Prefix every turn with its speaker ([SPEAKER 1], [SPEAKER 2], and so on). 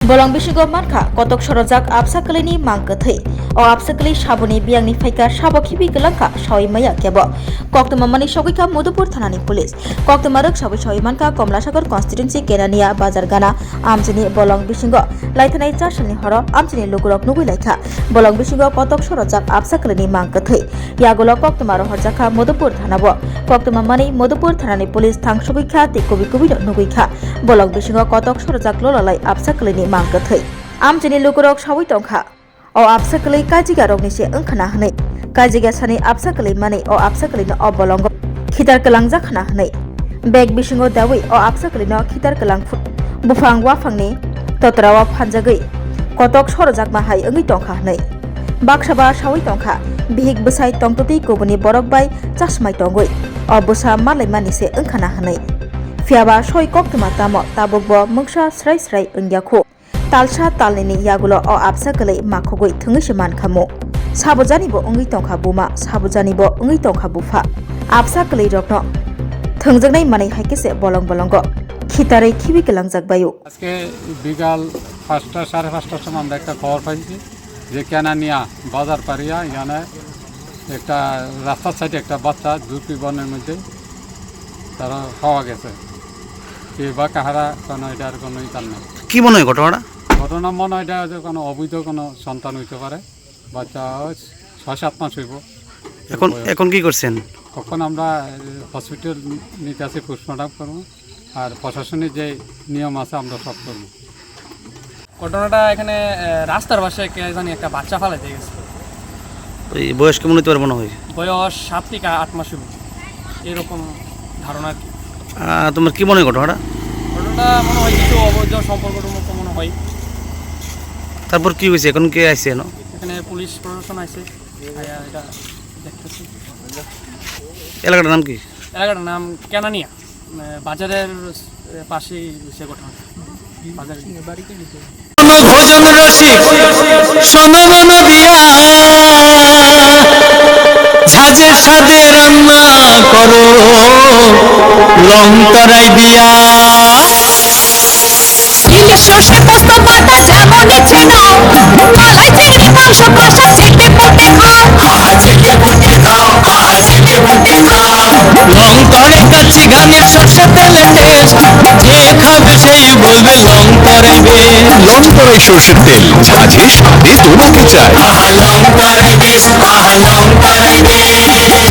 [SPEAKER 1] Bolong bisingo mankha kotok sorojak absakalini mangkathai o absakali saboni biangni phaika sabokhibi gelangkha sawai maya kebo koktoma mani sogikha Madhupur thanani police koktoma rok sabai sawai mankha Komlasagar constituency Kenania bazar gana amchini bolong bisingo laithanai chasani horo amchini lugurok nugui laikha bolong bisingo kotok sorojak absakalini mangkathai yagolo koktoma ro horjakha Madhupur thanabo koktoma mani Madhupur thanani police thangsogikha te kobi kobi nuguikha bolong bisingo kotok sorojak lolalai absakalini mangkathai amchini lugurok sawai tongkha o absakalai kajiga rokni se angkhana hanai kajiga sani absakalai mani o absakalai no obolongo khitar kalang jakhana hanai beg bisingo dawi o absakalai no khitar kalang bufang wafangni totrawa phanjagai kotok sorojak ma hai angi tongkha hanai baksaba sawai tongkha bihik bwsai tongtoti kubuni borok bai chasmai tongoi o bwsa malai mani se angkhana hanai fiaba soi koktuma tamo tabukbo mungsa srai srai angyakho talsa talnini yagulo o absakalai makhogoi thungisi mankhamu sabojanibo ongi tongkha buma sabojanibo ongi tongkha bufa absakalai rokno thungjagnai manai haikese bolong bolongo খিতারে খিবি কেলাংজাক বায়ু
[SPEAKER 2] আজকে বিকাল 5টা 5:30টার সময় আমরা একটা খবর পাইছি যে কেনানিয়া বাজার পারিয়া এখানে একটা রাস্তার সাইডে একটা বাচ্চা ঝুঁকি বনের মধ্যে তারা পাওয়া গেছে কে বা কাহারা কোনো এটার কোনো ইতাল নেই
[SPEAKER 3] কি মনে হয় ঘটনা
[SPEAKER 2] মনে হয় এটা যে কোনো অবৈধ কোনো সন্তান হইতে পারে বাচ্চা 6-7 মাস হইব
[SPEAKER 3] এখন কি করছেন
[SPEAKER 2] কখন আমরা হসপিটাল নিতে আসি পোস্টমর্টম করবো আর প্রশাসনের যে নিয়ম আছে আমরা সব করবো
[SPEAKER 4] ঘটনাটা এখানে রাস্তার পাশে কে জানি একটা বাচ্চা ফালাইতে গেছে
[SPEAKER 3] ওই বয়স কেমন হতে পারে মনে হয়
[SPEAKER 4] বয়স 7 থেকে 8 মাস এরকম ধারণা কি
[SPEAKER 3] তোমার কি মনে হয় ঘটনাটা
[SPEAKER 4] মনে হয় কিছু অবৈধ সম্পর্কের মতো মনে হয়
[SPEAKER 3] তারপর কি হয়েছে এখন কে আইছে
[SPEAKER 4] এখানে পুলিশ প্রশাসন আছে এটা দেখতেছি
[SPEAKER 3] এলাকাটার নাম কি
[SPEAKER 4] এলাকাটার নাম কেনানিয়া বাজারের পাশেই সে ঘটনা
[SPEAKER 5] ভোজন রসিক শোনো মন দিয়া ঝাঁঝের সাথে রান্না করো লং তরাই দিয়া
[SPEAKER 6] সর্ষে পোস্ত বাটা যেমন ইচ্ছে নাও মালাই চিংড়ি মাংস কষা চেটে পুটে খাও চেটে পুটে খাও চেটে পুটে খাও
[SPEAKER 5] লং করে কাচ্চি ঘানির সর্ষে তেলে টেস্ট যে খাবে সেই বলবে লং করে বেশ
[SPEAKER 7] লং করাই সরষের তেল ঝাঁঝে স্বাদে তোমাকে চাই
[SPEAKER 5] লং করে বেশ লং করে বেশ